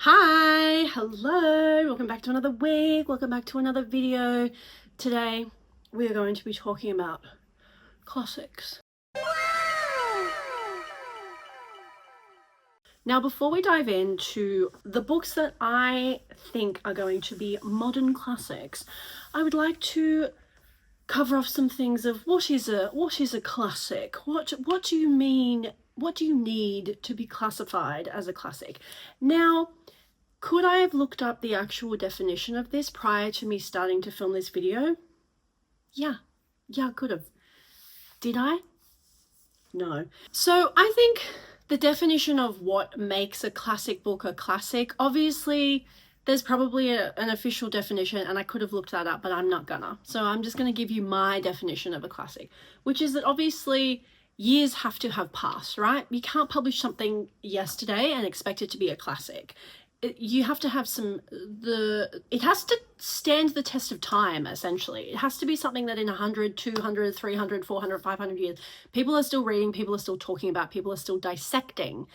Hi, hello, welcome back to another week, welcome back to another video. Today we are going to be talking about classics. Now, before we dive into the books that I think are going to be modern classics, I would like to cover off some things of what is a classic? What do you mean? What do you need to be classified as a classic? Now, could I have looked up the actual definition of this prior to me starting to film this video? Yeah, I could have. Did I? No. So I think the definition of what makes a classic book a classic, obviously there's probably an official definition and I could have looked that up, but I'm not gonna. So I'm just gonna give you my definition of a classic, which is that obviously years have to have passed, right? You can't publish something yesterday and expect it to be a classic. You have to have it has to stand the test of time, essentially. It has to be something that in 100, 200, 300, 400, 500 years, people are still reading, people are still talking about, people are still dissecting.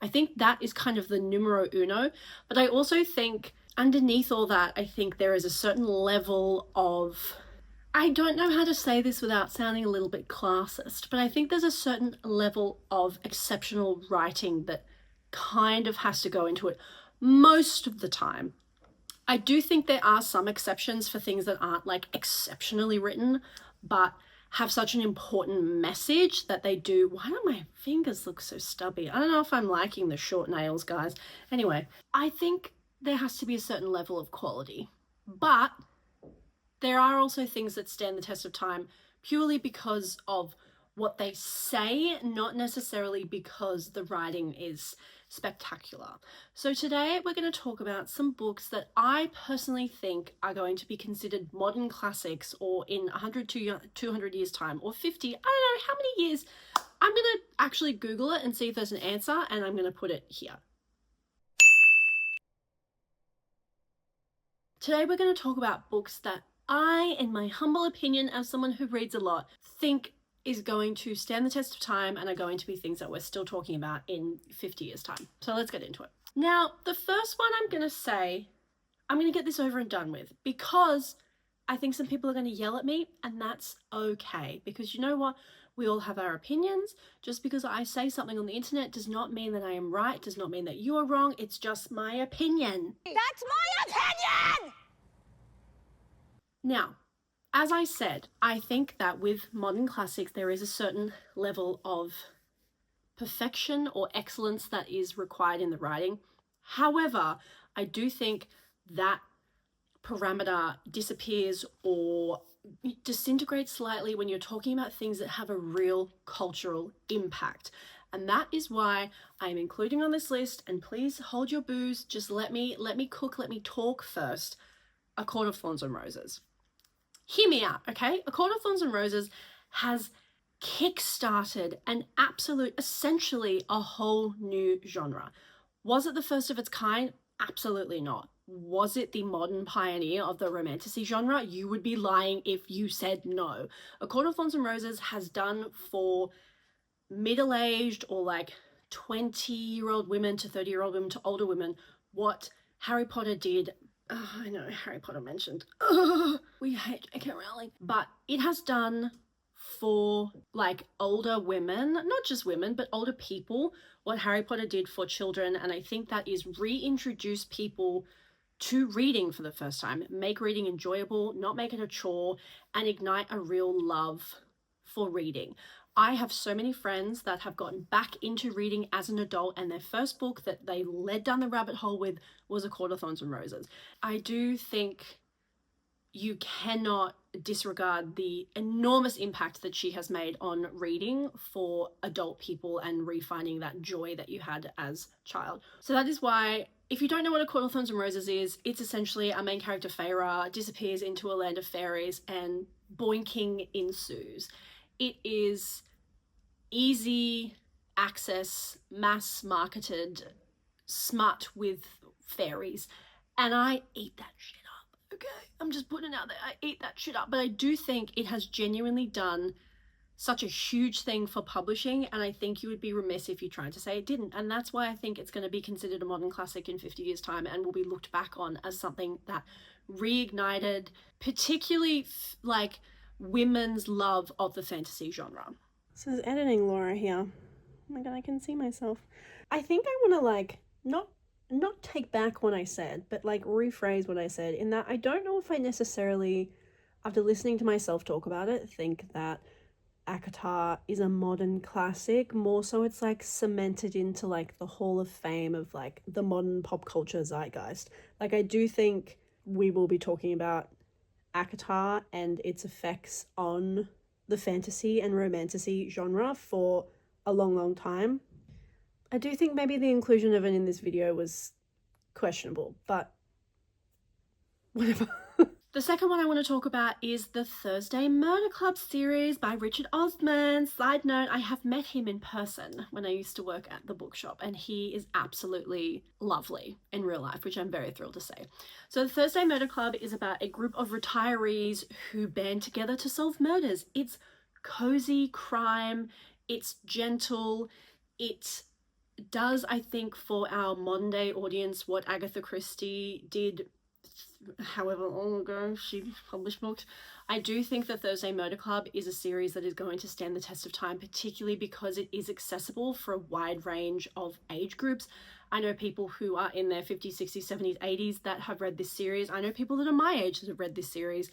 I think that is kind of the numero uno. But I also think underneath all that, I think there is a certain level of, I don't know how to say this without sounding a little bit classist, but I think there's a certain level of exceptional writing that kind of has to go into it most of the time. I do think there are some exceptions for things that aren't like exceptionally written, but have such an important message that they do. Why don't my fingers look so stubby? I don't know if I'm liking the short nails, guys. Anyway, I think there has to be a certain level of quality, but there are also things that stand the test of time purely because of what they say, not necessarily because the writing is spectacular. So today we're going to talk about some books that I personally think are going to be considered modern classics, or in 100 to 200 years time, or 50, I don't know how many years. I'm going to actually Google it and see if there's an answer, and I'm going to put it here. Today we're going to talk about books that I, in my humble opinion as someone who reads a lot, think is going to stand the test of time and are going to be things that we're still talking about in 50 years time. So let's get into it. Now, the first one I'm going to say, I'm going to get this over and done with, because I think some people are going to yell at me, and that's okay, because you know what? We all have our opinions. Just because I say something on the internet does not mean that I am right, does not mean that you are wrong. It's just my opinion. That's my opinion! Now, as I said, I think that with modern classics, there is a certain level of perfection or excellence that is required in the writing. However, I do think that parameter disappears or disintegrates slightly when you're talking about things that have a real cultural impact. And that is why I'm including on this list, and please hold your booze, just let me cook, let me talk first, A Court of Thorns and Roses. Hear me out, okay? A Court of Thorns and Roses has kick-started an absolute, essentially a whole new genre. Was it the first of its kind? Absolutely not. Was it the modern pioneer of the romantasy genre? You would be lying if you said no. A Court of Thorns and Roses has done for middle-aged or like 20-year-old women to 30-year-old women to older women what Harry Potter did. Oh, I know, Harry Potter mentioned. We hate J.K. Rowling. But it has done for like older women, not just women, but older people, what Harry Potter did for children. And I think that is reintroduce people to reading for the first time, make reading enjoyable, not make it a chore, and ignite a real love for reading. I have so many friends that have gotten back into reading as an adult, and their first book that they led down the rabbit hole with was A Court of Thorns and Roses. I do think you cannot disregard the enormous impact that she has made on reading for adult people and refinding that joy that you had as a child. So that is why, if you don't know what A Court of Thorns and Roses is, it's essentially our main character Feyre disappears into a land of fairies and boinking ensues. It is easy access, mass marketed smut with fairies, and I eat that shit up. Okay, I'm just putting it out there. I eat that shit up, but I do think it has genuinely done such a huge thing for publishing, and I think you would be remiss if you tried to say it didn't. And that's why I think it's going to be considered a modern classic in 50 years' time and will be looked back on as something that reignited particularly like women's love of the fantasy genre. This is editing Laura here. Oh my god, I can see myself. I think I want to like not take back what I said, but like rephrase what I said, in that I don't know if I necessarily, after listening to myself talk about it, think that ACOTAR is a modern classic. More so it's like cemented into like the Hall of Fame of like the modern pop culture zeitgeist. Like I do think we will be talking about ACOTAR and its effects on the fantasy and romantasy genre for a long time. I do think maybe the inclusion of it in this video was questionable, but whatever. The second one I want to talk about is the Thursday Murder Club series by Richard Osman. Side note, I have met him in person when I used to work at the bookshop, and he is absolutely lovely in real life, which I'm very thrilled to say. So the Thursday Murder Club is about a group of retirees who band together to solve murders. It's cozy crime, it's gentle, it does, I think, for our modern day audience what Agatha Christie did however long ago she published books. I do think the Thursday Murder Club is a series that is going to stand the test of time, particularly because it is accessible for a wide range of age groups. I know people who are in their 50s, 60s, 70s, 80s that have read this series. I know people that are my age that have read this series.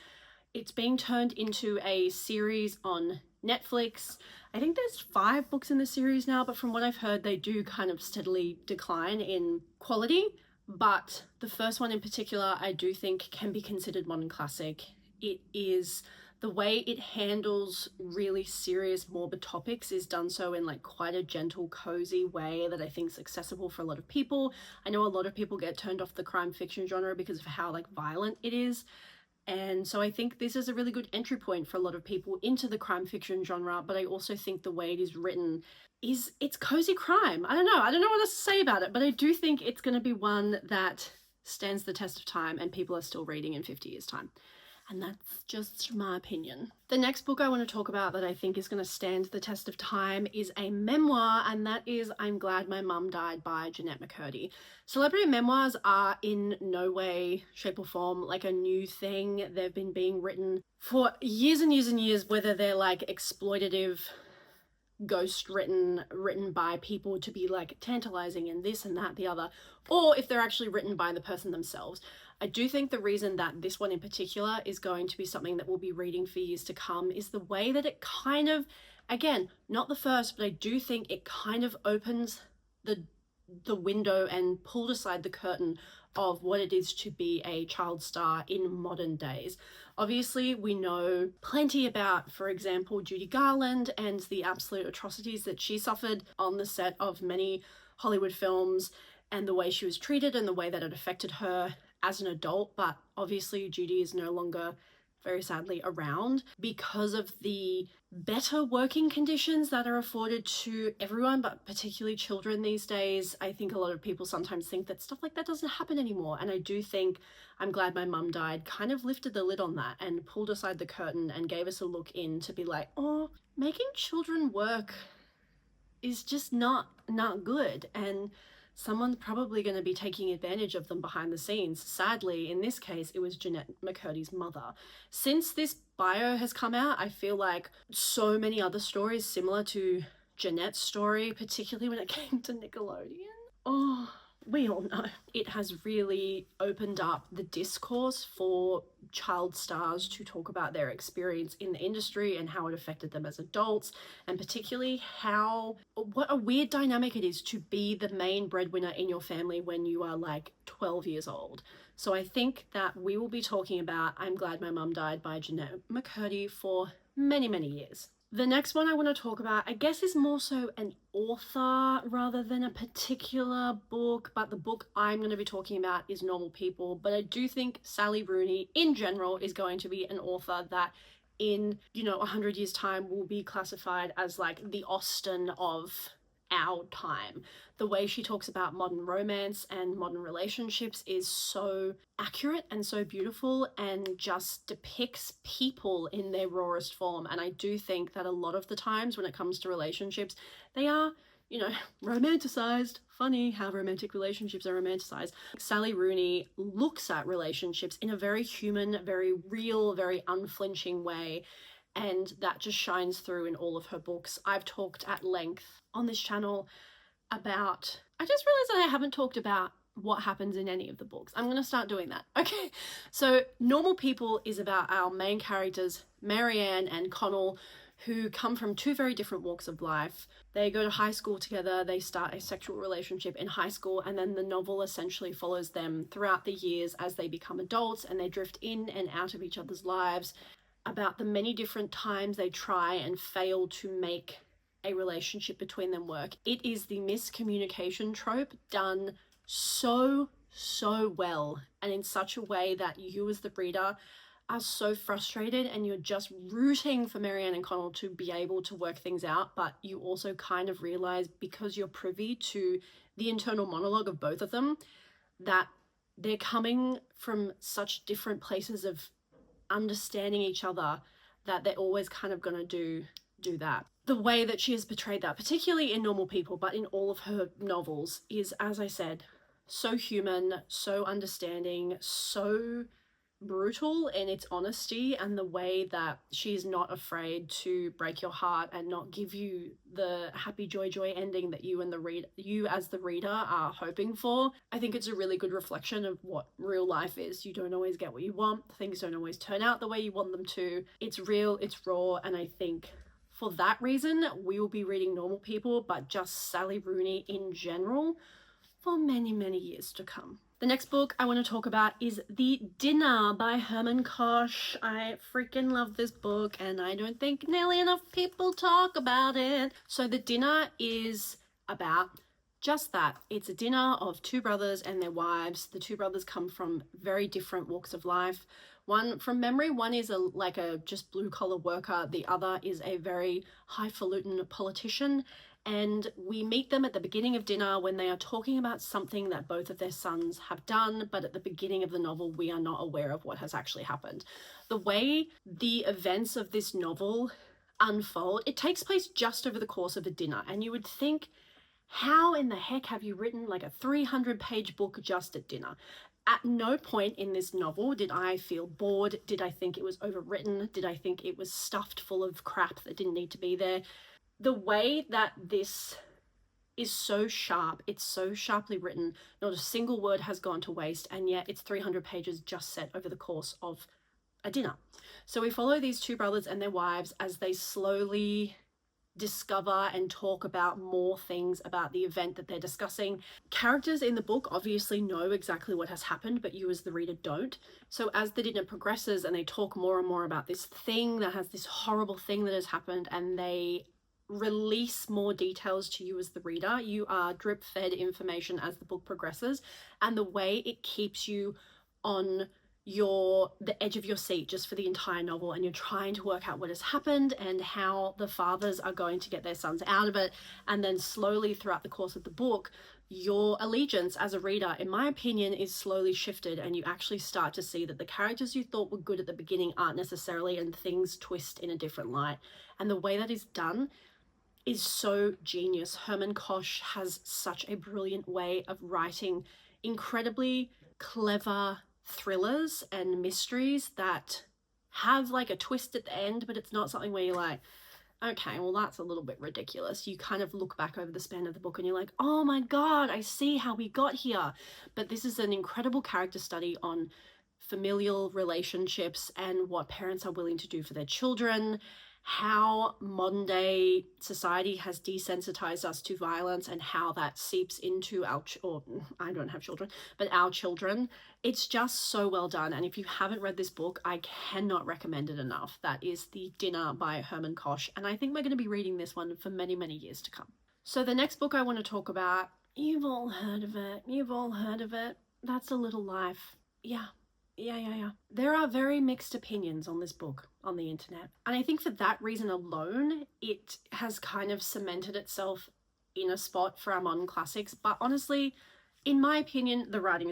It's being turned into a series on Netflix. I think there's 5 books in the series now, but from what I've heard, they do kind of steadily decline in quality. But the first one in particular, I do think can be considered modern classic. It is, the way it handles really serious, morbid topics is done so in like quite a gentle, cozy way that I think is accessible for a lot of people. I know a lot of people get turned off the crime fiction genre because of how like violent it is. And so I think this is a really good entry point for a lot of people into the crime fiction genre, but I also think the way it is written it's cozy crime. I don't know what else to say about it, but I do think it's going to be one that stands the test of time and people are still reading in 50 years' time. And that's just my opinion. The next book I want to talk about that I think is going to stand the test of time is a memoir, and that is I'm Glad My Mum Died by Jeanette McCurdy. Celebrity memoirs are in no way, shape or form like a new thing. They've been being written for years and years and years, whether they're like exploitative, ghost written by people to be like tantalizing and this and that, the other, or if they're actually written by the person themselves. I do think the reason that this one in particular is going to be something that we'll be reading for years to come is the way that it kind of, again, not the first, but I do think it kind of opens the window and pulled aside the curtain of what it is to be a child star in modern days. Obviously, we know plenty about, for example, Judy Garland and the absolute atrocities that she suffered on the set of many Hollywood films and the way she was treated and the way that it affected her as an adult. But obviously, Judy is no longer, very sadly, around because of the better working conditions that are afforded to everyone, but particularly children these days. I think a lot of people sometimes think that stuff like that doesn't happen anymore, and I do think I'm Glad My Mum Died kind of lifted the lid on that and pulled aside the curtain and gave us a look in to be like, oh, making children work is just not good, and someone's probably going to be taking advantage of them behind the scenes. Sadly, in this case, it was Jeanette McCurdy's mother. Since this bio has come out, I feel like so many other stories similar to Jeanette's story, particularly when it came to Nickelodeon. Oh, we all know. It has really opened up the discourse for child stars to talk about their experience in the industry and how it affected them as adults, and particularly what a weird dynamic it is to be the main breadwinner in your family when you are like 12 years old. So I think that we will be talking about I'm Glad My Mum Died by Jeanette McCurdy for many, many years. The next one I want to talk about, I guess, is more so an author rather than a particular book, but the book I'm going to be talking about is Normal People. But I do think Sally Rooney in general is going to be an author that in, 100 years time will be classified as like the Austen of our time. The way she talks about modern romance and modern relationships is so accurate and so beautiful, and just depicts people in their rawest form. And I do think that a lot of the times when it comes to relationships, they are, you know, romanticized. Funny how romantic relationships are romanticized. Sally Rooney looks at relationships in a very human, very real, very unflinching way, and that just shines through in all of her books. I've talked at length on this channel about, I just realized that I haven't talked about what happens in any of the books. I'm going to start doing that. Okay, so Normal People is about our main characters, Marianne and Connell, who come from two very different walks of life. They go to high school together, they start a sexual relationship in high school, and then the novel essentially follows them throughout the years as they become adults and they drift in and out of each other's lives, about the many different times they try and fail to make a relationship between them work. It is the miscommunication trope done so well, and in such a way that you as the reader are so frustrated and you're just rooting for Marianne and Connell to be able to work things out, but you also kind of realize, because you're privy to the internal monologue of both of them, that they're coming from such different places of understanding each other that they're always kind of gonna do that. The way that she has portrayed that, particularly in Normal People, but in all of her novels, is, as I said, so human, so understanding, so brutal in its honesty, and the way that she's not afraid to break your heart and not give you the happy joy ending that you as the reader are hoping for. I think it's a really good reflection of what real life is. You don't always get what you want. Things don't always turn out the way you want them to. It's real, it's raw, and I think for that reason we will be reading Normal People, but just Sally Rooney in general, for many years to come. The next book I want to talk about is The Dinner by Herman Koch. I freaking love this book, and I don't think nearly enough people talk about it. So The Dinner is about just that. It's a dinner of two brothers and their wives. The two brothers come from very different walks of life. One, from memory, one is a just blue-collar worker. The other is a very highfalutin politician. And we meet them at the beginning of dinner when they are talking about something that both of their sons have done, but at the beginning of the novel we are not aware of what has actually happened. The way the events of this novel unfold, it takes place just over the course of a dinner, and you would think, how in the heck have you written like a 300-page book just at dinner? At no point in this novel did I feel bored. Did I think it was overwritten? Did I think it was stuffed full of crap that didn't need to be there? The way that this is so sharp, it's so sharply written, not a single word has gone to waste, and yet it's 300 pages just set over the course of a dinner. So we follow these two brothers and their wives as they slowly discover and talk about more things about the event that they're discussing. Characters in the book obviously know exactly what has happened, but you as the reader don't. So as the dinner progresses and they talk more and more about this thing that has this horrible thing that has happened, and they release more details to you as the reader, you are drip fed information as the book progresses, and the way it keeps you on the edge of your seat just for the entire novel, and you're trying to work out what has happened and how the fathers are going to get their sons out of it. And then slowly throughout the course of the book, your allegiance as a reader, in my opinion, is slowly shifted, and you actually start to see that the characters you thought were good at the beginning aren't necessarily, and things twist in a different light. And the way that is done is so genius. Herman Koch has such a brilliant way of writing incredibly clever thrillers and mysteries that have like a twist at the end, but it's not something where you're like, okay, well that's a little bit ridiculous. You kind of look back over the span of the book and you're like, oh my god, I see how we got here. But this is an incredible character study on familial relationships and what parents are willing to do for their children, how modern day society has desensitized us to violence and how that seeps into I don't have children, but our children. It's just so well done, and if you haven't read this book, I cannot recommend it enough. That is The Dinner by Herman Koch, and I think we're going to be reading this one for many years to come. So the next book I want to talk about, you've all heard of it. That's a Little Life. Yeah. There are very mixed opinions on this book on the internet. And I think for that reason alone, it has kind of cemented itself in a spot for our modern classics, but honestly, in my opinion, the writing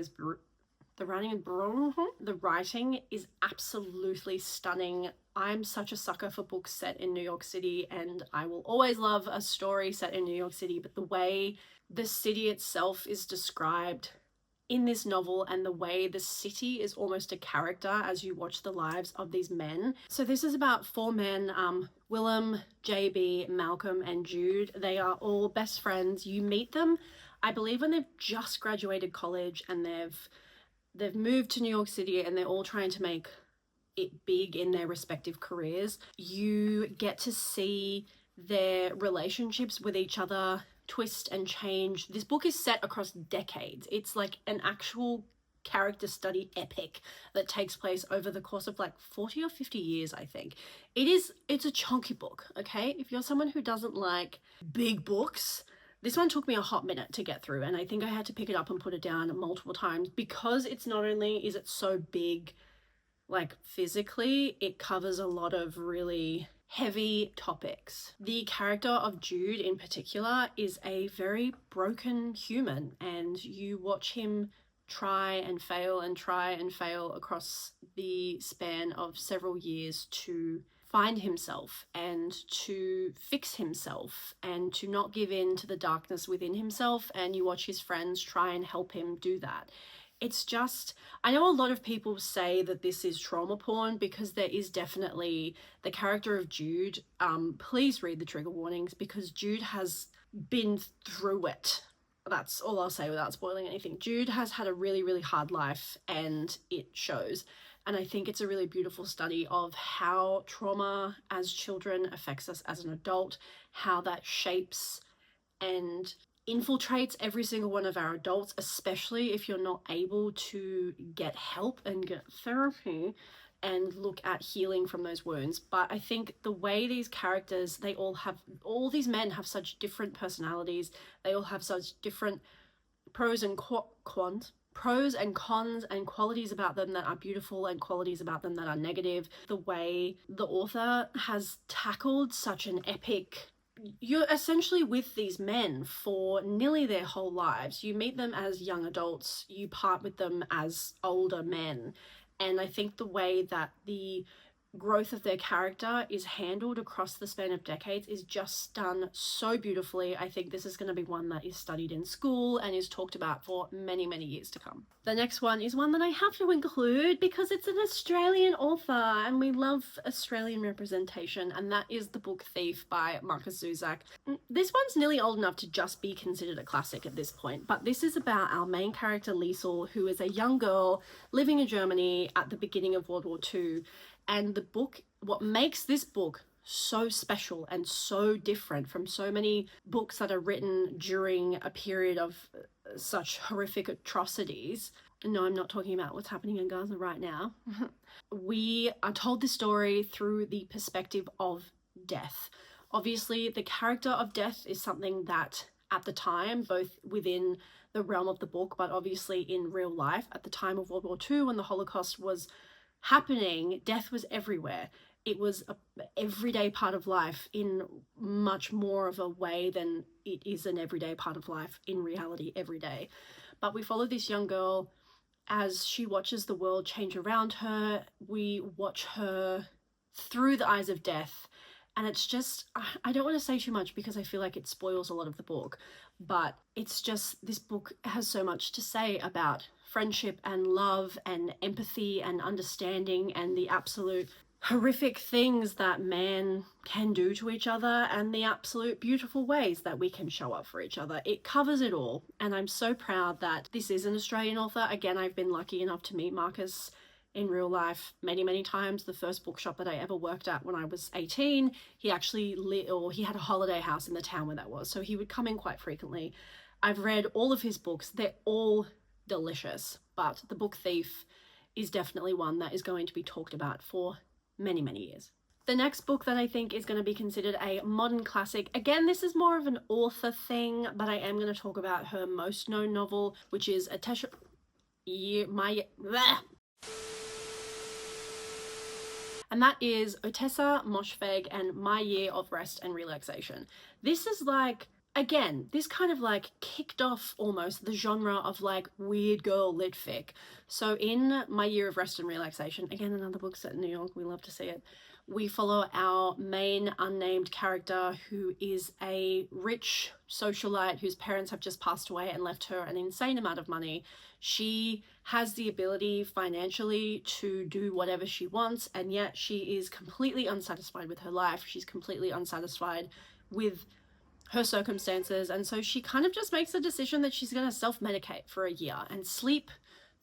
is absolutely stunning. I'm such a sucker for books set in New York City, and I will always love a story set in New York City, but the way the city itself is described in this novel and the way the city is almost a character as you watch the lives of these men. So this is about four men, Willem, JB, Malcolm, and Jude. They are all best friends. You meet them, I believe, when they've just graduated college, and they've moved to New York City, and they're all trying to make it big in their respective careers. You get to see their relationships with each other twist and change. This book is set across decades. It's like an actual character study epic that takes place over the course of like 40 or 50 years, I think. It's a chunky book, okay? If you're someone who doesn't like big books, this one took me a hot minute to get through, and I think I had to pick it up and put it down multiple times because it's not only is it so big, like physically, it covers a lot of really heavy topics. The character of Jude in particular is a very broken human, and you watch him try and fail across the span of several years to find himself and to fix himself and to not give in to the darkness within himself, and you watch his friends try and help him do that. It's just, I know a lot of people say that this is trauma porn because there is definitely the character of Jude. Please read the trigger warnings because Jude has been through it. That's all I'll say without spoiling anything. Jude has had a really, really hard life, and it shows. And I think it's a really beautiful study of how trauma as children affects us as an adult, how that shapes and infiltrates every single one of our adults, especially if you're not able to get help and get therapy and look at healing from those wounds. But I think the way these characters, all these men have such different personalities, they all have such different pros and cons and qualities about them that are beautiful and qualities about them that are negative. The way the author has tackled such an epic, you're essentially with these men for nearly their whole lives. You meet them as young adults, you part with them as older men. And I think the way that the growth of their character is handled across the span of decades is just done so beautifully. I think this is going to be one that is studied in school and is talked about for many, many years to come. The next one is one that I have to include because it's an Australian author and we love Australian representation, and that is The Book Thief by Markus Zusak. This one's nearly old enough to just be considered a classic at this point, but this is about our main character Liesel, who is a young girl living in Germany at the beginning of World War II. And the book, what makes this book so special and so different from so many books that are written during a period of such horrific atrocities. No, I'm not talking about what's happening in Gaza right now. We are told this story through the perspective of death. Obviously, the character of death is something that at the time, both within the realm of the book, but obviously in real life, at the time of World War II when the Holocaust was happening, death was everywhere. It was an everyday part of life in much more of a way than it is an everyday part of life in reality every day. But we follow this young girl as she watches the world change around her. We watch her through the eyes of death. And it's just, I don't want to say too much because I feel like it spoils a lot of the book, but it's just, this book has so much to say about friendship and love and empathy and understanding and the absolute horrific things that man can do to each other and the absolute beautiful ways that we can show up for each other. It covers it all, and I'm so proud that this is an Australian author. Again, I've been lucky enough to meet Marcus in real life many, many times. The first bookshop that I ever worked at when I was 18, he actually he had a holiday house in the town where that was, so he would come in quite frequently. I've read all of his books. They're all delicious, but The Book Thief is definitely one that is going to be talked about for many, many years. The next book that I think is going to be considered a modern classic, again, this is more of an author thing, but I am going to talk about her most known novel, which is and that is Ottessa Moshfegh and My Year of Rest and Relaxation. This is like again, this kind of like kicked off almost the genre of like weird girl lit fic. So in My Year of Rest and Relaxation, again, another book set in New York, we love to see it, we follow our main unnamed character who is a rich socialite whose parents have just passed away and left her an insane amount of money. She has the ability financially to do whatever she wants, and yet she is completely unsatisfied with her life. She's completely unsatisfied with her circumstances, and so she kind of just makes a decision that she's going to self-medicate for a year and sleep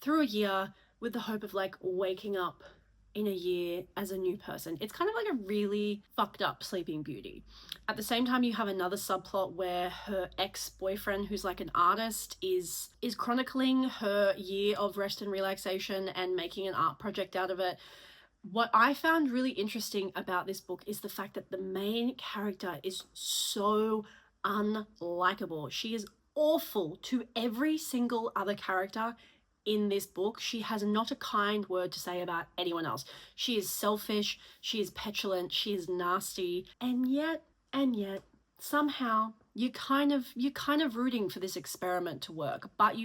through a year with the hope of like waking up in a year as a new person. It's kind of like a really fucked up Sleeping Beauty. At the same time, you have another subplot where her ex-boyfriend, who's like an artist, is chronicling her year of rest and relaxation and making an art project out of it. What I found really interesting about this book is the fact that the main character is so unlikable. She is awful to every single other character in this book. She has not a kind word to say about anyone else. She is selfish, she is petulant, she is nasty, and yet, somehow you're kind of rooting for this experiment to work, but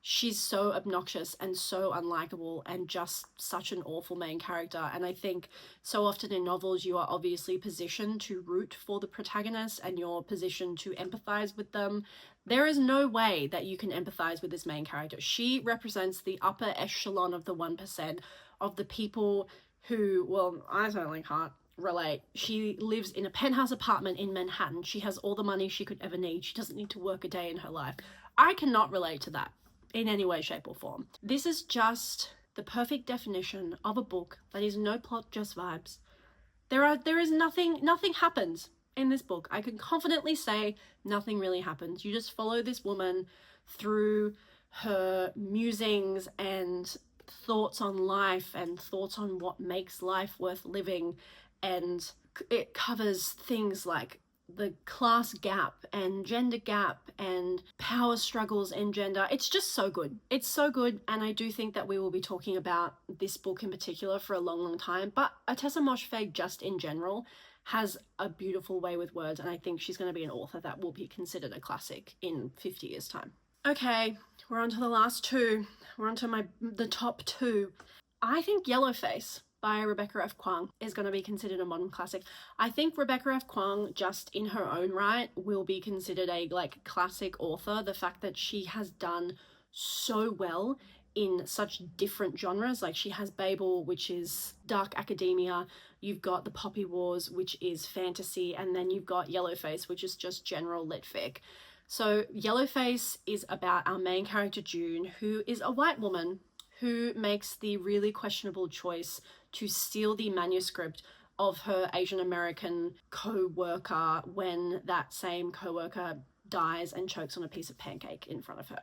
she's so obnoxious and so unlikable and just such an awful main character. And I think so often in novels you are obviously positioned to root for the protagonist and you're positioned to empathize with them. There is no way that you can empathize with this main character. She represents the upper echelon of the 1% of the people who, well, I certainly can't relate. She lives in a penthouse apartment in Manhattan. She has all the money she could ever need. She doesn't need to work a day in her life. I cannot relate to that in any way, shape, or form. This is just the perfect definition of a book that is no plot, just vibes. There is nothing happens in this book. I can confidently say nothing really happens. You just follow this woman through her musings and thoughts on life and thoughts on what makes life worth living, and it covers things like the class gap and gender gap and power struggles in gender. It's just so good. It's so good, and I do think that we will be talking about this book in particular for a long time, but Atessa Moshfegh just in general has a beautiful way with words, and I think she's going to be an author that will be considered a classic in 50 years time. Okay, we're on to the last two. We're on to the top two. I think Yellowface by Rebecca F. Kuang is going to be considered a modern classic. I think Rebecca F. Kuang, just in her own right, will be considered a like classic author. The fact that she has done so well in such different genres, like she has Babel, which is dark academia, you've got The Poppy Wars, which is fantasy, and then you've got Yellowface, which is just general lit fic. So Yellowface is about our main character June, who is a white woman who makes the really questionable choice to steal the manuscript of her Asian American co-worker when that same co-worker dies and chokes on a piece of pancake in front of her.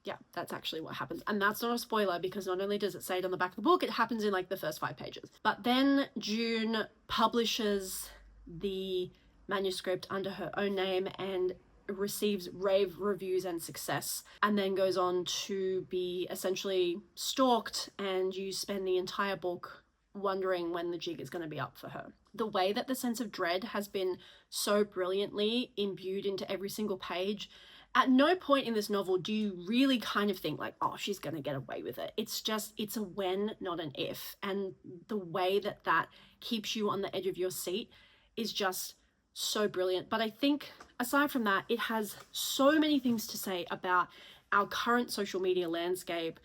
Yeah, that's actually what happens. And that's not a spoiler, because not only does it say it on the back of the book, it happens in like the first 5 pages. But then June publishes the manuscript under her own name and receives rave reviews and success, and then goes on to be essentially stalked, and you spend the entire book wondering when the jig is going to be up for her. The way that the sense of dread has been so brilliantly imbued into every single page, at no point in this novel do you really kind of think like, oh, she's going to get away with it. It's a when, not an if. And the way that that keeps you on the edge of your seat is just so brilliant. But I think aside from that, it has so many things to say about our current social media landscape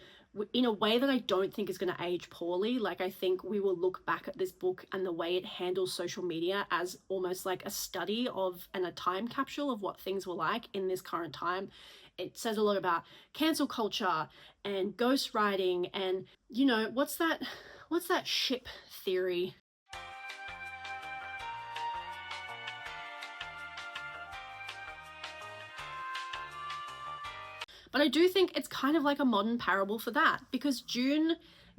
in a way that I don't think is going to age poorly. Like, I think we will look back at this book and the way it handles social media as almost like a study of and a time capsule of what things were like in this current time. It says a lot about cancel culture and ghostwriting and, you know, what's that ship theory? But I do think it's kind of like a modern parable for that, because June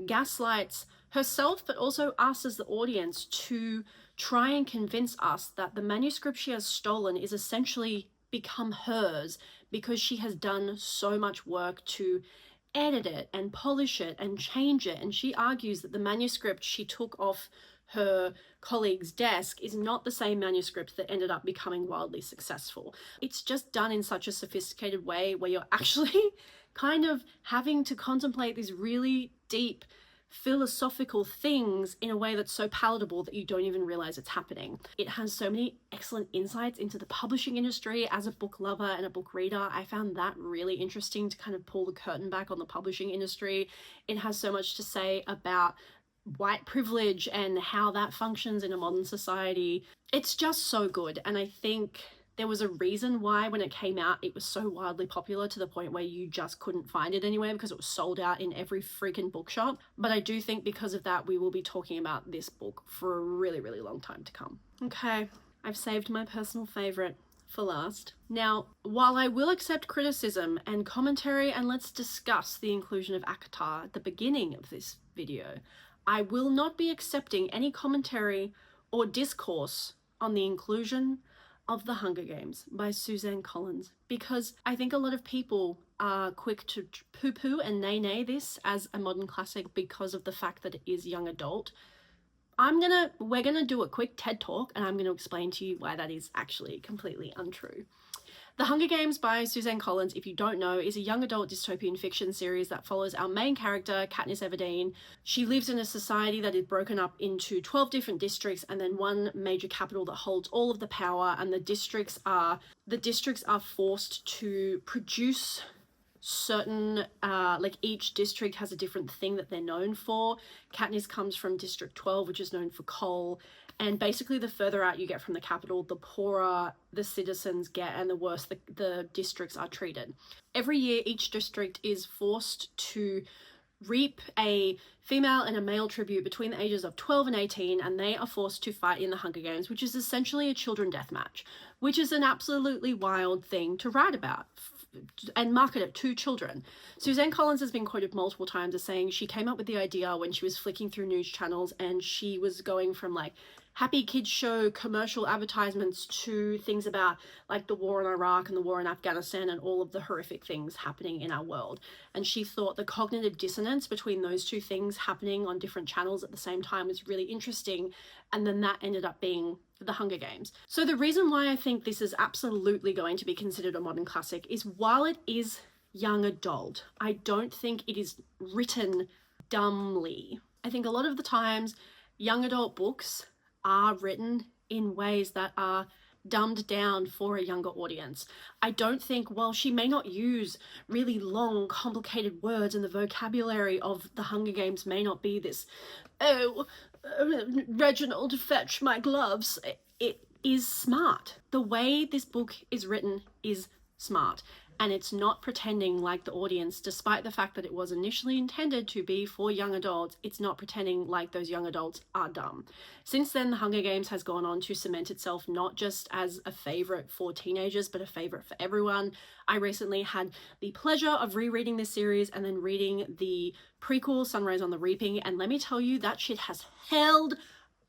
gaslights herself, but also us as the audience, to try and convince us that the manuscript she has stolen is essentially become hers because she has done so much work to edit it and polish it and change it. And she argues that the manuscript she took off her colleague's desk is not the same manuscript that ended up becoming wildly successful. It's just done in such a sophisticated way where you're actually kind of having to contemplate these really deep philosophical things in a way that's so palatable that you don't even realize it's happening. It has so many excellent insights into the publishing industry. As a book lover and a book reader, I found that really interesting to kind of pull the curtain back on the publishing industry. It has so much to say about white privilege and how that functions in a modern society. It's just so good, and I think there was a reason why when it came out it was so wildly popular to the point where you just couldn't find it anywhere because it was sold out in every freaking bookshop. But I do think because of that we will be talking about this book for a really, really long time to come. Okay, I've saved my personal favourite for last. Now, while I will accept criticism and commentary, and let's discuss the inclusion of ACOTAR at the beginning of this video, I will not be accepting any commentary or discourse on the inclusion of The Hunger Games by Suzanne Collins, because I think a lot of people are quick to poo-poo and nay-nay this as a modern classic because of the fact that it is young adult. We're gonna do a quick TED Talk and I'm gonna explain to you why that is actually completely untrue. The Hunger Games by Suzanne Collins, if you don't know, is a young adult dystopian fiction series that follows our main character, Katniss Everdeen. She lives in a society that is broken up into 12 different districts and then one major capital that holds all of the power, and the districts are forced to produce certain, like each district has a different thing that they're known for. Katniss comes from District 12, which is known for coal. And basically the further out you get from the capital, the poorer the citizens get and the worse the districts are treated. Every year, each district is forced to reap a female and a male tribute between the ages of 12 and 18, and they are forced to fight in the Hunger Games, which is essentially a children death match, which is an absolutely wild thing to write about and market it to children. Suzanne Collins has been quoted multiple times as saying she came up with the idea when she was flicking through news channels and she was going from like happy kids show commercial advertisements to things about like the war in Iraq and the war in Afghanistan and all of the horrific things happening in our world. And she thought the cognitive dissonance between those two things happening on different channels at the same time was really interesting. And then that ended up being The Hunger Games. So the reason why I think this is absolutely going to be considered a modern classic is while it is young adult, I don't think it is written dumbly. I think a lot of the times young adult books are written in ways that are dumbed down for a younger audience. I don't think, while she may not use really long, complicated words and the vocabulary of The Hunger Games may not be this, oh, Reginald, fetch my gloves. It is smart. The way this book is written is smart. And it's not pretending like the audience, despite the fact that it was initially intended to be for young adults, it's not pretending like those young adults are dumb. Since then, The Hunger Games has gone on to cement itself not just as a favourite for teenagers, but a favourite for everyone. I recently had the pleasure of rereading this series and then reading the prequel, Sunrise on the Reaping, and let me tell you, that shit has held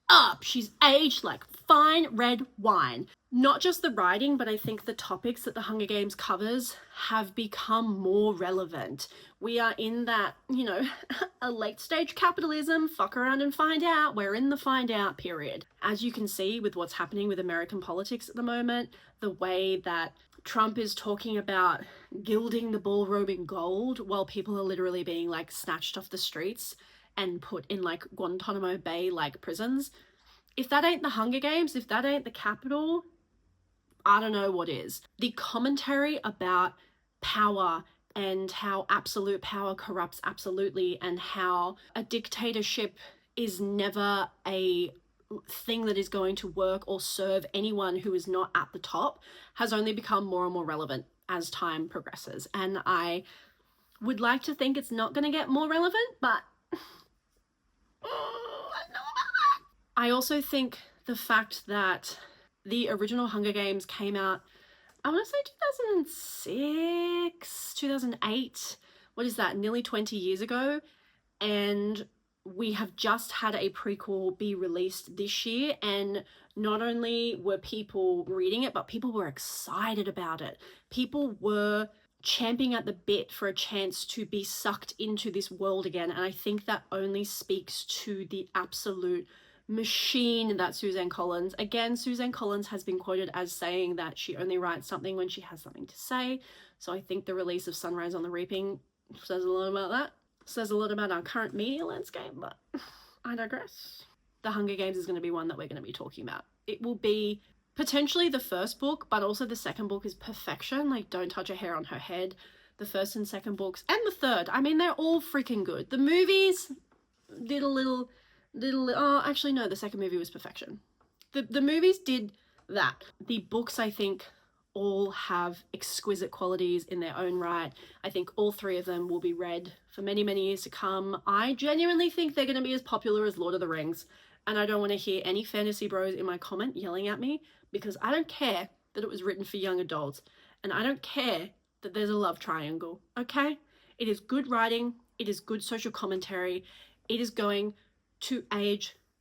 up. She's aged like fine red wine. Not just the writing, but I think the topics that The Hunger Games covers have become more relevant. We are in that, a late stage capitalism, fuck around and find out. We're in the find out period. As you can see with what's happening with American politics at the moment, the way that Trump is talking about gilding the ballroom in gold while people are literally being like snatched off the streets and put in like Guantanamo Bay like prisons. If that ain't The Hunger Games, if that ain't the Capitol, I don't know what is. The commentary about power and how absolute power corrupts absolutely, and how a dictatorship is never a thing that is going to work or serve anyone who is not at the top, has only become more and more relevant as time progresses. And I would like to think it's not going to get more relevant, but I don't know about that. I also think the fact that the original Hunger Games came out, I want to say 2006, 2008. What is that? Nearly 20 years ago. And we have just had a prequel be released this year. And not only were people reading it, but people were excited about it. People were champing at the bit for a chance to be sucked into this world again. And I think that only speaks to the absolute machine that Suzanne Collins. Again, Suzanne Collins has been quoted as saying that she only writes something when she has something to say. So I think the release of Sunrise on the Reaping says a lot about that. Says a lot about our current media landscape, but I digress. The Hunger Games is going to be one that we're going to be talking about. It will be potentially the first book, but also the second book is perfection. Like, don't touch a hair on her head. The first and second books, and the third. I mean, they're all freaking good. The movies did a little, oh, actually, no, the second movie was perfection. The movies did that. The books, I think, all have exquisite qualities in their own right. I think all three of them will be read for many, many years to come. I genuinely think they're going to be as popular as Lord of the Rings. And I don't want to hear any fantasy bros in my comment yelling at me, because I don't care that it was written for young adults. And I don't care that there's a love triangle, okay? It is good writing. It is good social commentary. It is going to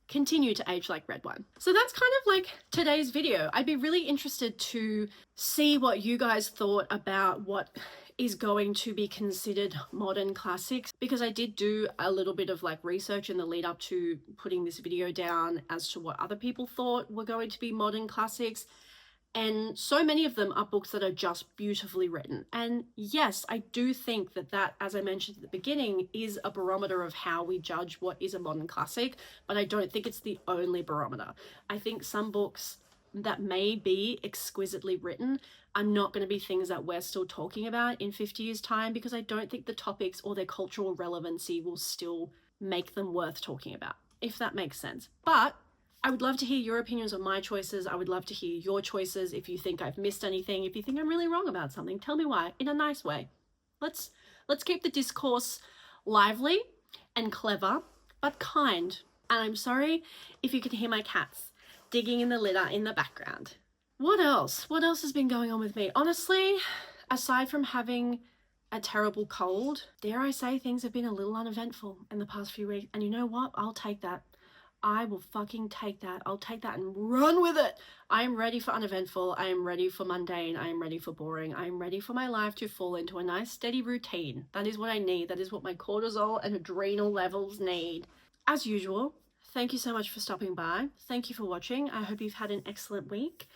continue to age like red wine. So that's kind of like today's video. I'd be really interested to see what you guys thought about what is going to be considered modern classics, because I did do a little bit of like research in the lead up to putting this video down as to what other people thought were going to be modern classics. And so many of them are books that are just beautifully written. And yes, I do think that, as I mentioned at the beginning, is a barometer of how we judge what is a modern classic, but I don't think it's the only barometer. I think some books that may be exquisitely written are not going to be things that we're still talking about in 50 years' time, because I don't think the topics or their cultural relevancy will still make them worth talking about, if that makes sense. But I would love to hear your opinions on my choices. I would love to hear your choices. If you think I've missed anything, if you think I'm really wrong about something, tell me why in a nice way. Let's keep the discourse lively and clever, but kind. And I'm sorry if you can hear my cats digging in the litter in the background. What else? What else has been going on with me? Honestly, aside from having a terrible cold, dare I say, things have been a little uneventful in the past few weeks. And you know what? I'll take that. I will fucking take that. I'll take that and run with it. I am ready for uneventful. I am ready for mundane. I am ready for boring. I am ready for my life to fall into a nice steady routine. That is what I need. That is what my cortisol and adrenal levels need. As usual, thank you so much for stopping by. Thank you for watching. I hope you've had an excellent week.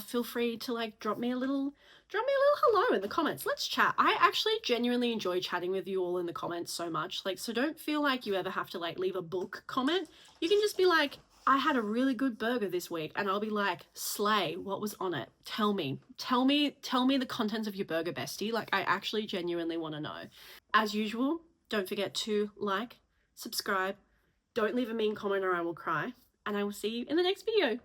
Feel free to drop me a little hello in the comments. Let's chat. I actually genuinely enjoy chatting with you all in the comments so much. So don't feel like you ever have to leave a book comment. You can just be like, I had a really good burger this week, and I'll be like, slay, what was on it? Tell me the contents of your burger, bestie. I actually genuinely want to know. As usual, don't forget to subscribe, don't leave a mean comment or I will cry, and I will see you in the next video.